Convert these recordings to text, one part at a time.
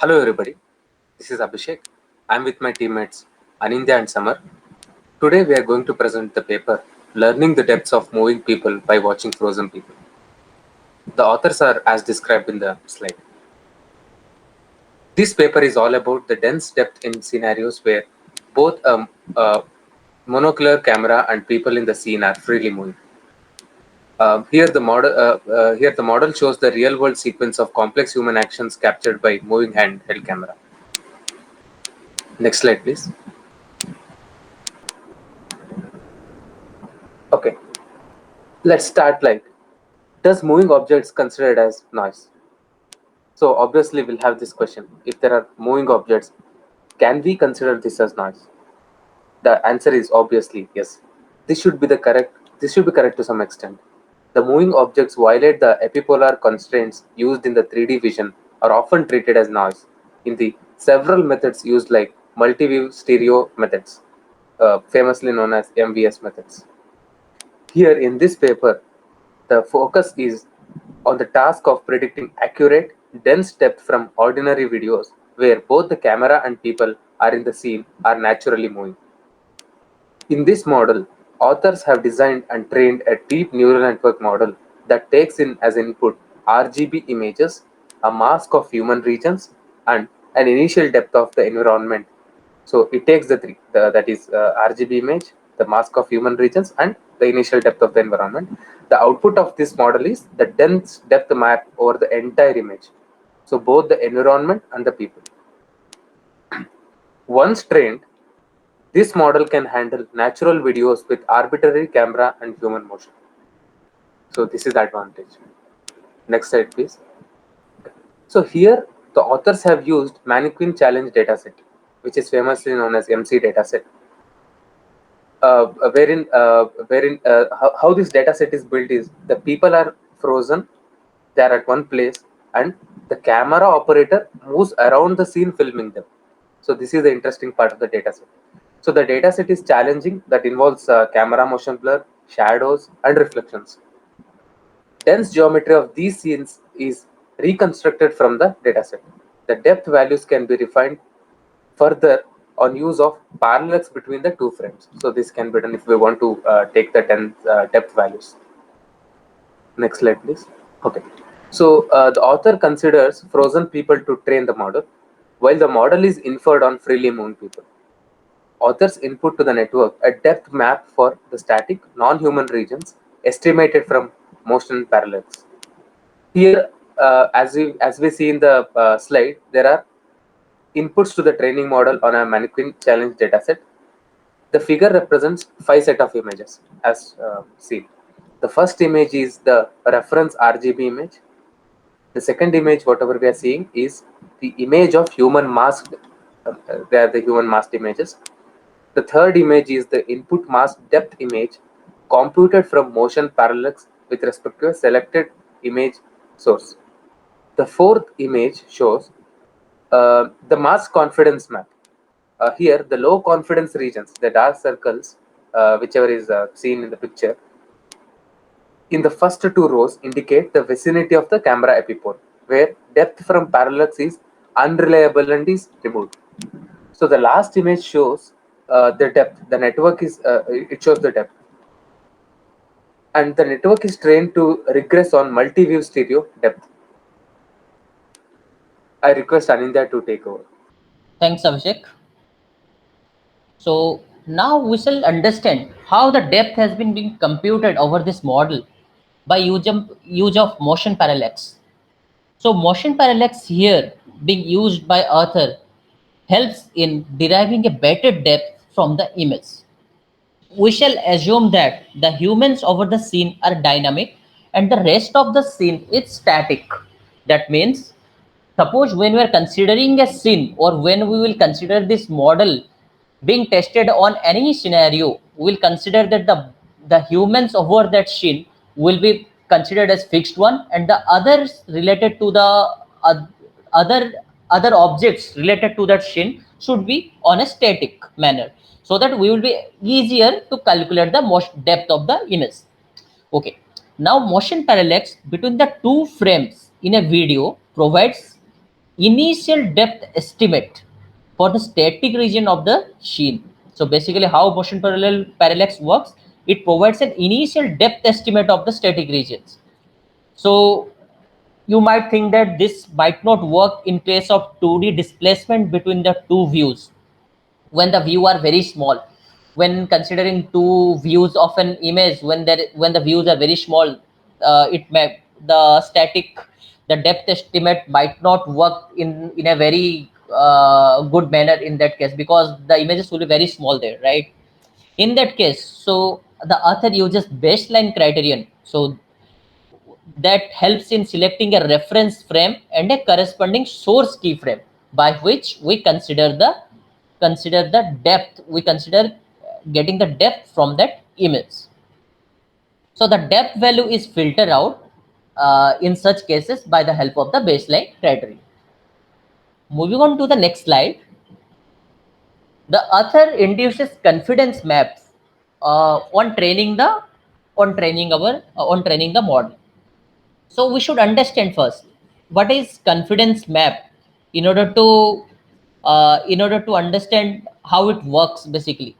Hello everybody, this is Abhishek. I'm with my teammates Anindya and Samar. Today we are going to present the paper Learning the Depths of Moving People by Watching Frozen People. The authors are as described in the slide. This paper is all about the dense depth in scenarios where both a monocular camera and people in the scene are freely moving. Here the model shows the real-world sequence of complex human actions captured by moving handheld camera. Next slide, please. Okay, let's start does moving objects considered as noise? So obviously we'll have this question. If there are moving objects, can we consider this as noise? The answer is obviously yes. This should be correct to some extent. The moving objects violate the epipolar constraints used in the 3D vision are often treated as noise in the several methods used like multi-view stereo methods, famously known as MVS methods. Here in this paper, the focus is on the task of predicting accurate, dense depth from ordinary videos where both the camera and people are in the scene are naturally moving. In this model, authors have designed and trained a deep neural network model that takes in as input RGB images, a mask of human regions, and an initial depth of the environment. So it takes the three, that is RGB image, the mask of human regions, and the initial depth of the environment. The output of this model is the dense depth map over the entire image. So both the environment and the people. Once trained, this model can handle natural videos with arbitrary camera and human motion. So this is the advantage. Next slide, please. So here the authors have used mannequin challenge dataset, which is famously known as MC dataset. How this dataset is built is the people are frozen, they are at one place, and the camera operator moves around the scene filming them. So this is the interesting part of the dataset. So the dataset is challenging, that involves camera motion blur, shadows, and reflections. Dense geometry of these scenes is reconstructed from the dataset. The depth values can be refined further on use of parallax between the two frames. So this can be done if we want to take the depth values. Next slide, please. Okay. So the author considers frozen people to train the model, while the model is inferred on freely moving people. Authors input to the network a depth map for the static non-human regions estimated from motion parallax. Here, as we see in the slide, there are inputs to the training model on a mannequin challenge dataset. The figure represents 5 sets of images as seen. The first image is the reference RGB image. The second image, whatever we are seeing, is the image of human masked. They are the human masked images. The third image is the input mask depth image computed from motion parallax with respect to a selected image source. The fourth image shows the mask confidence map. Here, the low confidence regions, the dark circles, whichever is seen in the picture, in the first two rows indicate the vicinity of the camera epipole, where depth from parallax is unreliable and is removed. So the last image shows the depth. The network is it shows the depth, and the network is trained to regress on multi-view stereo depth. I request Anindya to take over. Thanks, Abhishek. So now we shall understand how the depth has been being computed over this model by use of motion parallax. So motion parallax here being used by author helps in deriving a better depth from the image. We shall assume that the humans over the scene are dynamic and the rest of the scene is static. That means, suppose when we are considering a scene or when we will consider this model being tested on any scenario, we will consider that the humans over that scene will be considered as fixed one, and the others related to the other other objects related to that scene should be on a static manner, so that we will be easier to calculate the motion depth of the image. Okay, now motion parallax between the two frames in a video provides initial depth estimate for the static region of the scene. So basically how motion parallel parallax works, it provides an initial depth estimate of the static regions. So you might think that this might not work in case of 2D displacement between the two views when the view are very small. When considering two views of an image, when the views are very small, it may the static the depth estimate might not work in a very good manner in that case, because the images will be very small there, right? In that case, so the author uses baseline criterion, so that helps in selecting a reference frame and a corresponding source keyframe, by which we consider the depth, we consider getting the depth from that image. So the depth value is filtered out in such cases by the help of the baseline criterion. Moving on to the next slide, the author introduces confidence maps on training the on training the model. So we should understand first what is confidence map in order to understand how it works basically.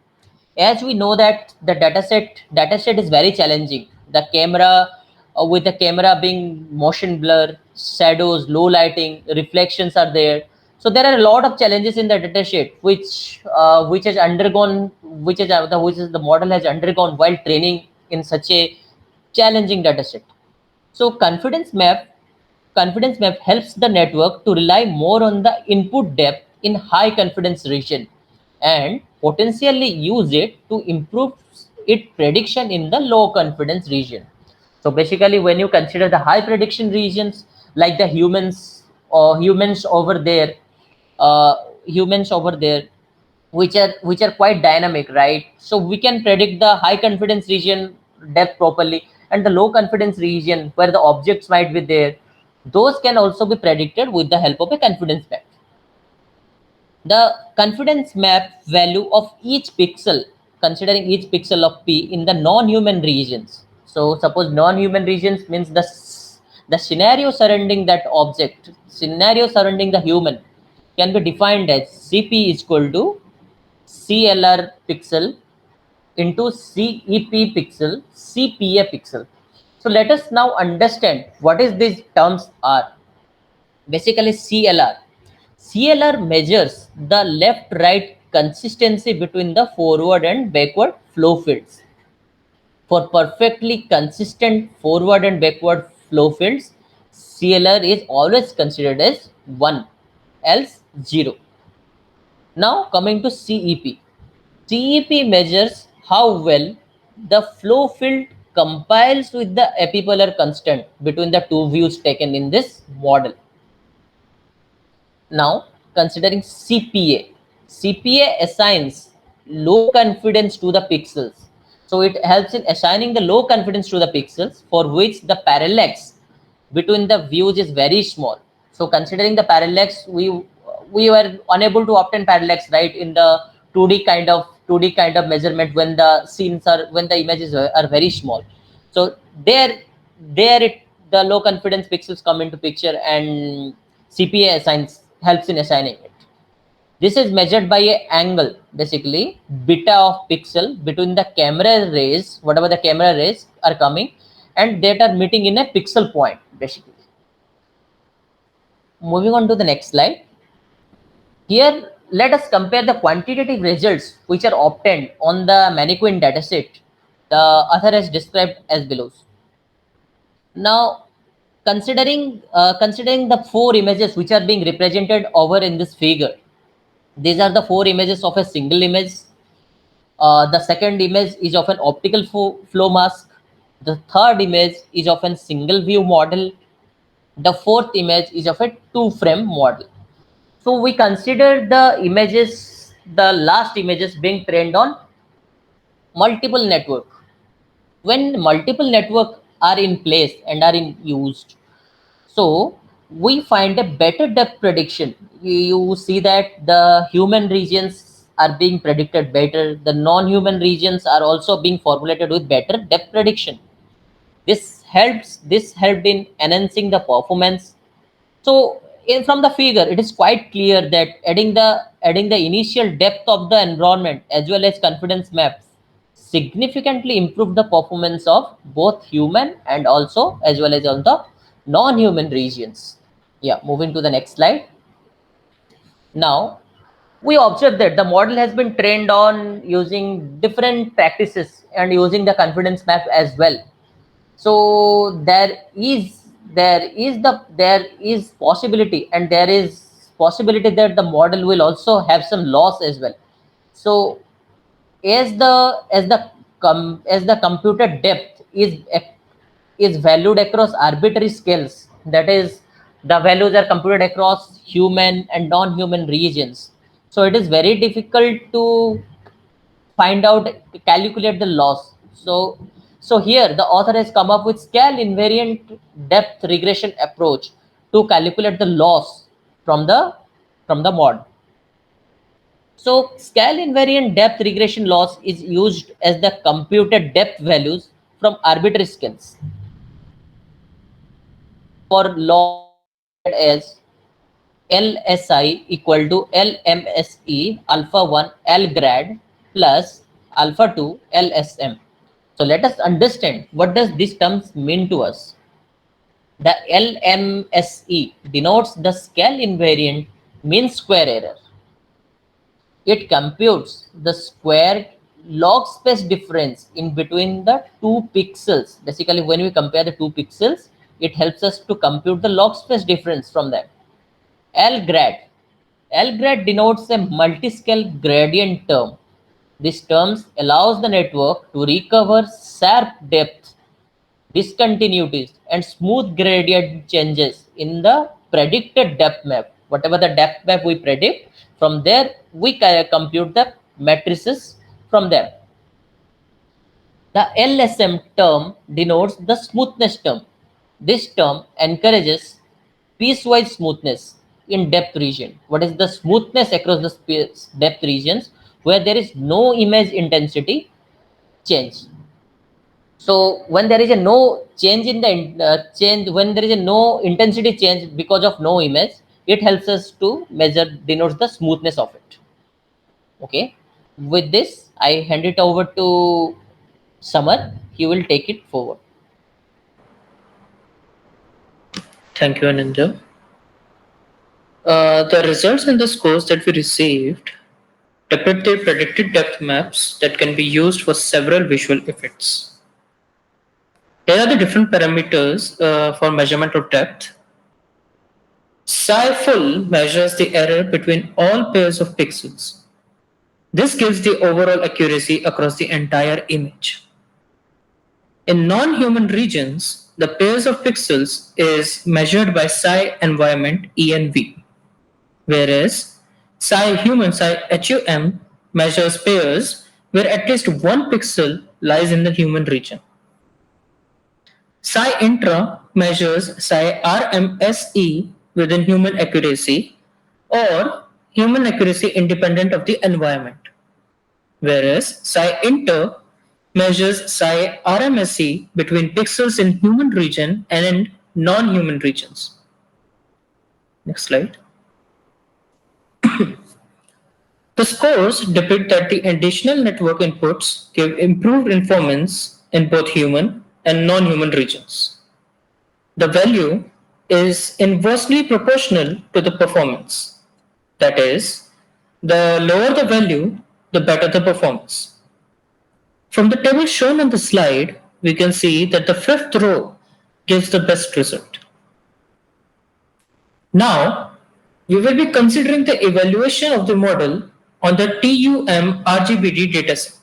As we know that the dataset is very challenging. The camera with the camera being motion blur, shadows, low lighting, reflections are there. So there are a lot of challenges in the dataset which has undergone which is the model has undergone while training in such a challenging dataset. So confidence map helps the network to rely more on the input depth in high confidence region and potentially use it to improve its prediction in the low confidence region. So basically, when you consider the high prediction regions like the humans over there, uh, humans over there, which are quite dynamic, right? So we can predict the high confidence region depth properly, and the low confidence region where the objects might be there, those can also be predicted with the help of a confidence map. The confidence map value of each pixel, considering each pixel of p in the non-human regions. So suppose non-human regions means the scenario surrounding that object, scenario surrounding the human, can be defined as cp is equal to clr pixel into cep pixel cpa pixel. So let us now understand what is these terms are. Basically CLR measures the left right consistency between the forward and backward flow fields. For perfectly consistent forward and backward flow fields, CLR is always considered as 1, else 0. Now coming to CEP. CEP measures how well the flow field compiles with the epipolar constant between the two views taken in this model. Now, considering CPA, CPA assigns low confidence to the pixels. So it helps in assigning the low confidence to the pixels for which the parallax between the views is very small. So considering the parallax, we were unable to obtain parallax, right, in the 2D kind of measurement when the scenes are when the images are very small. So there it the low confidence pixels come into picture, and CPA assigns helps in assigning it. This is measured by a angle, basically beta of pixel between the camera rays, whatever the camera rays are coming, and that are meeting in a pixel point, basically. Moving on to the next slide. Here, let us compare the quantitative results which are obtained on the mannequin dataset. The author has described as below. Now, considering the four images which are being represented over in this figure, these are the four images of a single image. The second image is of an optical flow mask. The third image is of a single view model. The fourth image is of a two frame model. So we consider the images, the last images being trained on multiple network. When multiple network are in place and are in used, so we find a better depth prediction. You see that the human regions are being predicted better. The non-human regions are also being formulated with better depth prediction. This helped in enhancing the performance. So from the figure, it is quite clear that adding the initial depth of the environment as well as confidence maps significantly improve the performance of both human and also as well as on the non-human regions. Yeah, moving to the next slide. Now, we observe that the model has been trained on using different practices and using the confidence map as well. So there is possibility, and there is possibility that the model will also have some loss as well. So as the computed depth is valued across arbitrary scales, that is, the values are computed across human and non-human regions, so it is very difficult to find out, calculate the loss. So here the author has come up with scale invariant depth regression approach to calculate the loss from the mod. So scale invariant depth regression loss is used as the computed depth values from arbitrary scales for loss as LSI equal to LMSE alpha 1 L grad plus alpha 2 LSM. So let us understand what does these terms mean to us. The LMSE denotes the scale invariant mean square error. It computes the square log space difference in between the two pixels. Basically, when we compare the two pixels, it helps us to compute the log space difference from them. LGRAD. LGRAD denotes a multi-scale gradient term. This term allows the network to recover sharp depth, discontinuities, and smooth gradient changes in the predicted depth map. Whatever the depth map we predict, from there we compute the matrices from them. The LSM term denotes the smoothness term. This term encourages piecewise smoothness in depth region. What is the smoothness across the depth regions where there is no image intensity change? So when there is a no change in the change, when there is a no intensity change because of no image, it helps us to measure, denotes the smoothness of it. Okay. With this, I hand it over to Samar. He will take it forward. Thank you, Anindya. The results and the scores that we received depict the predicted depth maps that can be used for several visual effects. Here are the different parameters for measurement of depth. Psi full measures the error between all pairs of pixels. This gives the overall accuracy across the entire image. In non-human regions, the pairs of pixels is measured by psi environment ENV, whereas psi human psi HUM measures pairs where at least one pixel lies in the human region. Psi intra measures psi RMSE within human accuracy or human accuracy independent of the environment, whereas psi inter measures psi RMSE between pixels in human region and in non-human regions. Next slide. The scores depict that the additional network inputs give improved performance in both human and non-human regions. The value is inversely proportional to the performance. That is, the lower the value, the better the performance. From the table shown on the slide, we can see that the fifth row gives the best result. Now, we will be considering the evaluation of the model on the TUM RGBD dataset.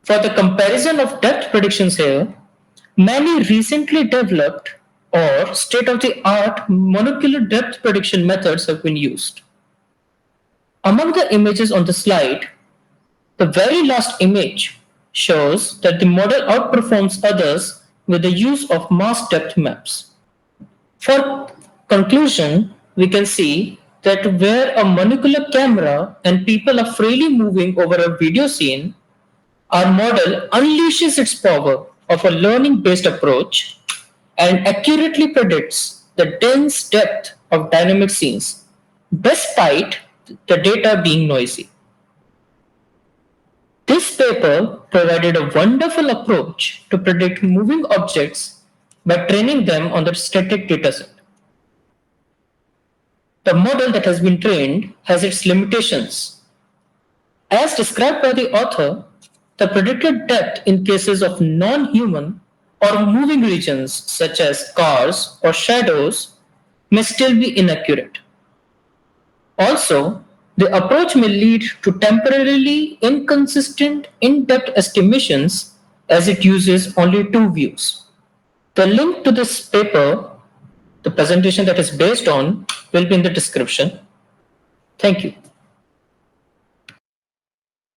For the comparison of depth predictions here, many recently developed or state-of-the-art molecular depth prediction methods have been used. Among the images on the slide, the very last image shows that the model outperforms others with the use of mask depth maps. For conclusion, we can see that where a monocular camera and people are freely moving over a video scene, our model unleashes its power of a learning-based approach and accurately predicts the dense depth of dynamic scenes, despite the data being noisy. This paper provided a wonderful approach to predict moving objects by training them on the static dataset. The model that has been trained has its limitations. As described by the author, the predicted depth in cases of non-human or moving regions such as cars or shadows may still be inaccurate. Also, the approach may lead to temporarily inconsistent in-depth estimations as it uses only two views. The link to this paper, the presentation that is based on, will be in the description. Thank you.